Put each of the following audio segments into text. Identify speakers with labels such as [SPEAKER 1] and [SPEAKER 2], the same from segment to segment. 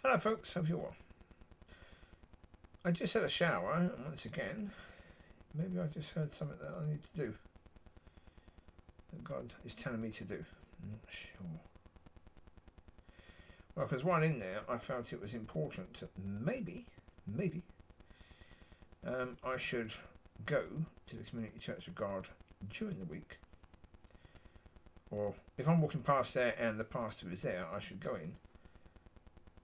[SPEAKER 1] Hello folks, hope you're well. I just had a shower, and once again, maybe I just heard something that I need to do. That God is telling me to do. I'm not sure. Well, because while in there, I felt it was important to maybe, I should go to the Community Church of God during the week. Or if I'm walking past there and the pastor is there, I should go in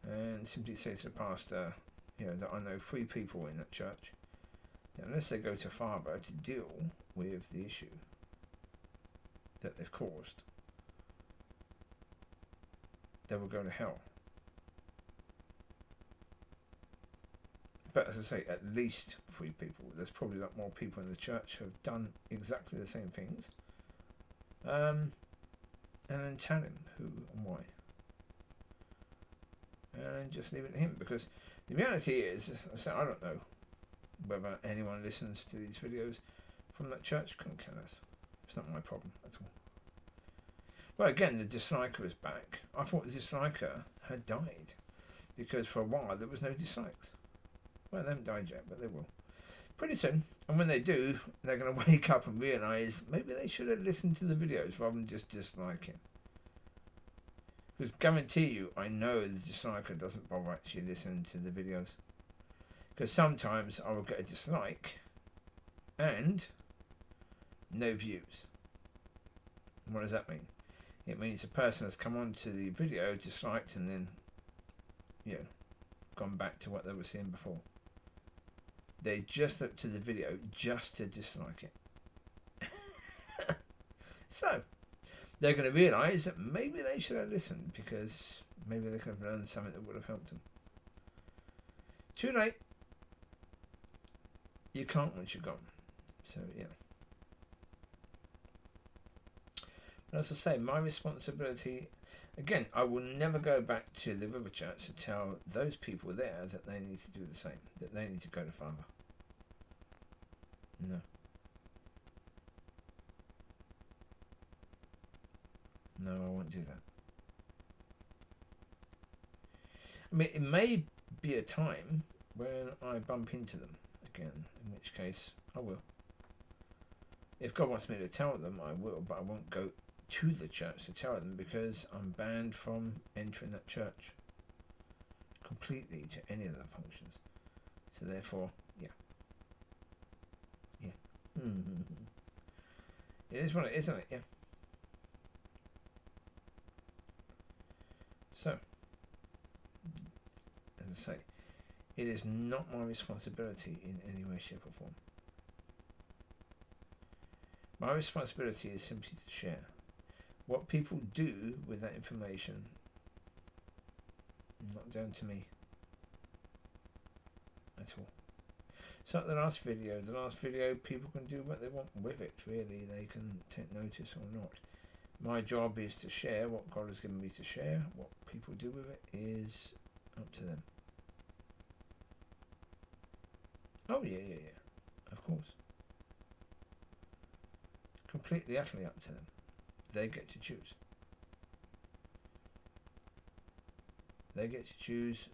[SPEAKER 1] and simply say to the pastor, that I know 3 people in that church, that unless they go to Father to deal with the issue that they've caused, they will go to hell. But as I say, at least 3 people. There's probably a lot more people in the church who have done exactly the same things. And then tell him who and why. And just leave it to him, because the reality is, I don't know whether anyone listens to these videos from that church. Couldn't care less. It's not my problem at all. Well, again, the disliker is back. I thought the disliker had died, because for a while there was no dislikes. Well, they haven't died yet, but they will pretty soon. And when they do, they're going to wake up and realise maybe they should have listened to the videos rather than just disliking. Because guarantee you, I know the disliker doesn't bother actually listening to the videos. Because sometimes I will get a dislike and no views. What does that mean? It means the person has come onto the video, disliked, and then, gone back to what they were seeing before. They just looked to the video just to dislike it. So, they're going to realise that maybe they should have listened, because maybe they could have learned something that would have helped them. Too late. You can't once you're gone. So, yeah. But as I say, my responsibility, again, I will never go back to the River Church to tell those people there that they need to do the same, that they need to go to Father. No. No, I won't do that. I mean, it may be a time when I bump into them again, in which case I will. If God wants me to tell them, I will, but I won't go to the church to tell them, because I'm banned from entering that church completely to any of the functions. So therefore, yeah. It is what it is, isn't it? Yeah. So, as I say, it is not my responsibility in any way, shape or form. My responsibility is simply to share. What people do with that information, not down to me at all. So the last video, people can do what they want with it, really. They can take notice or not. My job is to share what God has given me to share. What people do with it is up to them. Oh, yeah. Of course. Completely, utterly up to them. They get to choose. They get to choose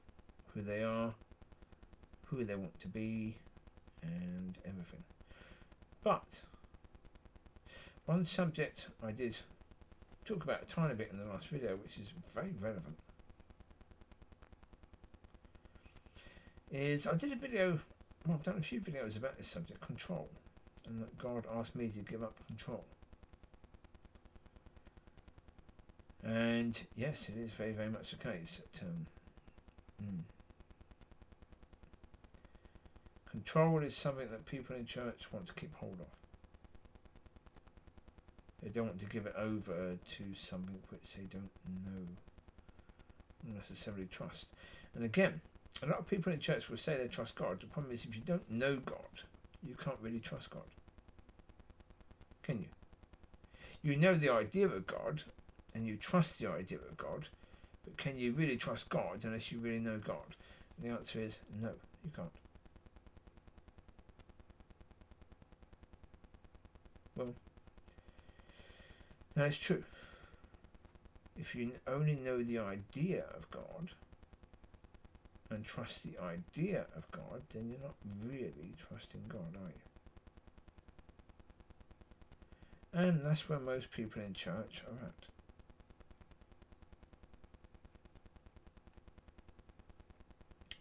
[SPEAKER 1] who they are, who they want to be, and everything. But one subject I did talk about a tiny bit in the last video, which is very relevant, is I did a video, I've done a few videos about this subject, control, and that God asked me to give up control. And yes, it is very, very much the case that control is something that people in church want to keep hold of. They don't want to give it over to something which they don't know, necessarily trust. And again, a lot of people in church will say they trust God. The problem is, if you don't know God, you can't really trust God. Can you? You know the idea of God, and you trust the idea of God, but can you really trust God unless you really know God? And the answer is no, you can't. Well, that's true. If you only know the idea of God, and trust the idea of God, then you're not really trusting God, are you? And that's where most people in church are at.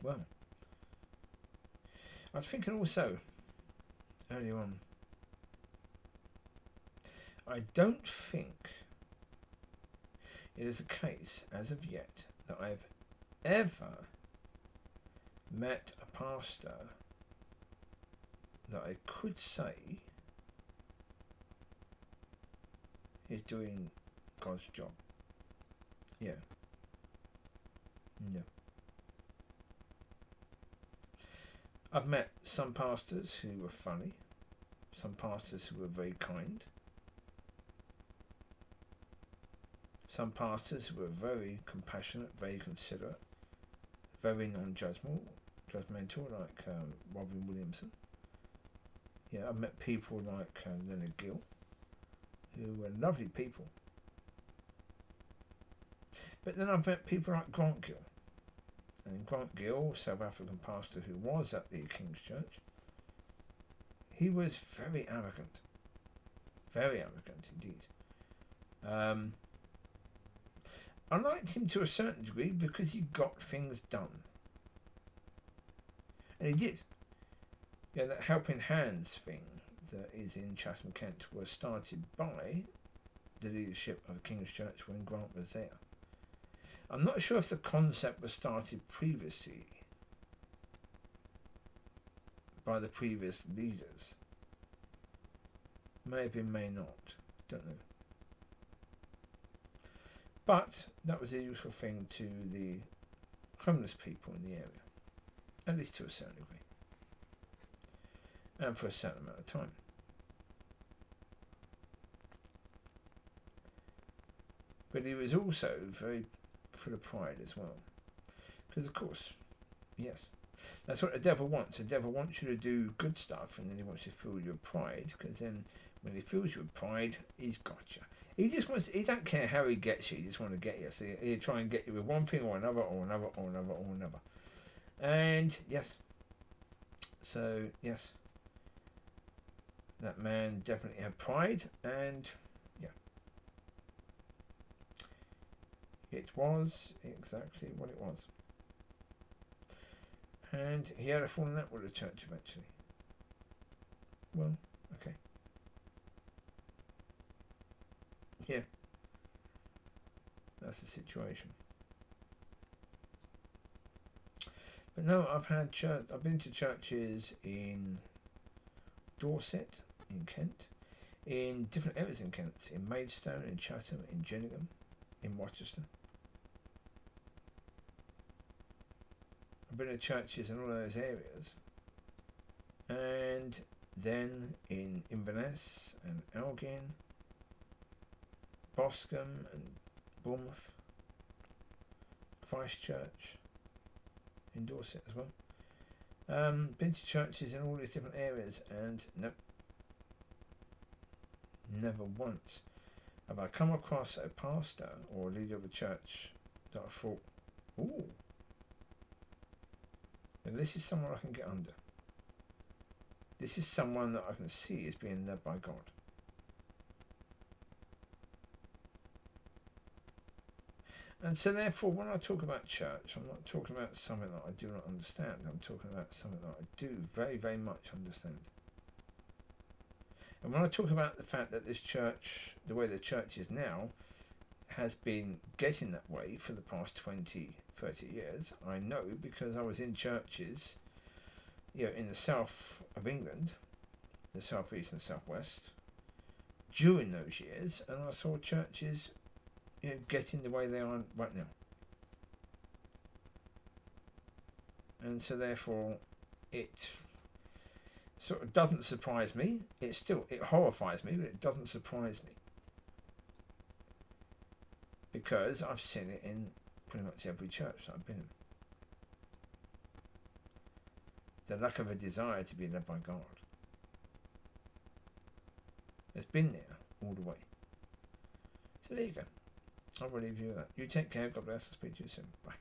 [SPEAKER 1] Well, I was thinking also earlier on, I don't think it is a case as of yet that I've ever met a pastor that I could say is doing God's job. Yeah. No. I've met some pastors who were funny, some pastors who were very kind, some pastors who were very compassionate, very considerate, very non-judgmental, like Robin Williamson. Yeah, I've met people like Leonard Gill, who were lovely people. But then I've met people like Grant Gill. And Grant Gill, South African pastor who was at the King's Church, he was very arrogant indeed. I liked him to a certain degree because he got things done. And he did. Yeah, that Helping Hands thing that is in Chatham, Kent was started by the leadership of the King's Church when Grant was there. I'm not sure if the concept was started previously by the previous leaders. May have been, may not. Don't know. But that was a useful thing to the homeless people in the area, at least to a certain degree, and for a certain amount of time. But he was also very full of pride as well, because of course, yes, that's what the devil wants. The devil wants you to do good stuff, and then he wants to fill you with pride, because then when he fills you with pride, he's got you. He just wants, he don't care how he gets you, he just wants to get you. So he'll try and get you with one thing or another, or another, or another, or another. And yes, so yes, that man definitely had pride, and yeah, it was exactly what it was. And he had a falling out with the church eventually. Well, okay. Yeah, that's the situation. But no, I've been to churches in Dorset, in Kent, in different areas in Kent, in Maidstone, in Chatham, in Gillingham, in Rochester. I've been to churches in all those areas, and then in Inverness and Elgin, Boscombe and Bournemouth, Christchurch, in Dorset as well. Been to churches in all these different areas, and nope, never once have I come across a pastor or a leader of a church that I thought, ooh, and this is someone I can get under. This is someone that I can see as being led by God. And so therefore, when I talk about church, I'm not talking about something that I do not understand. I'm talking about something that I do very, very much understand. And when I talk about the fact that this church, the way the church is now, has been getting that way for the past 20, 30 years, I know because I was in churches, in the south of England, the southeast and southwest, during those years, and I saw churches getting the way they are right now. And so therefore it sort of doesn't surprise me. It horrifies me, but it doesn't surprise me, because I've seen it in pretty much every church that I've been in. The lack of a desire to be led by God has been there all the way. So there you go. I'll leave you with that. You take care. God bless. I'll speak to you soon. Bye.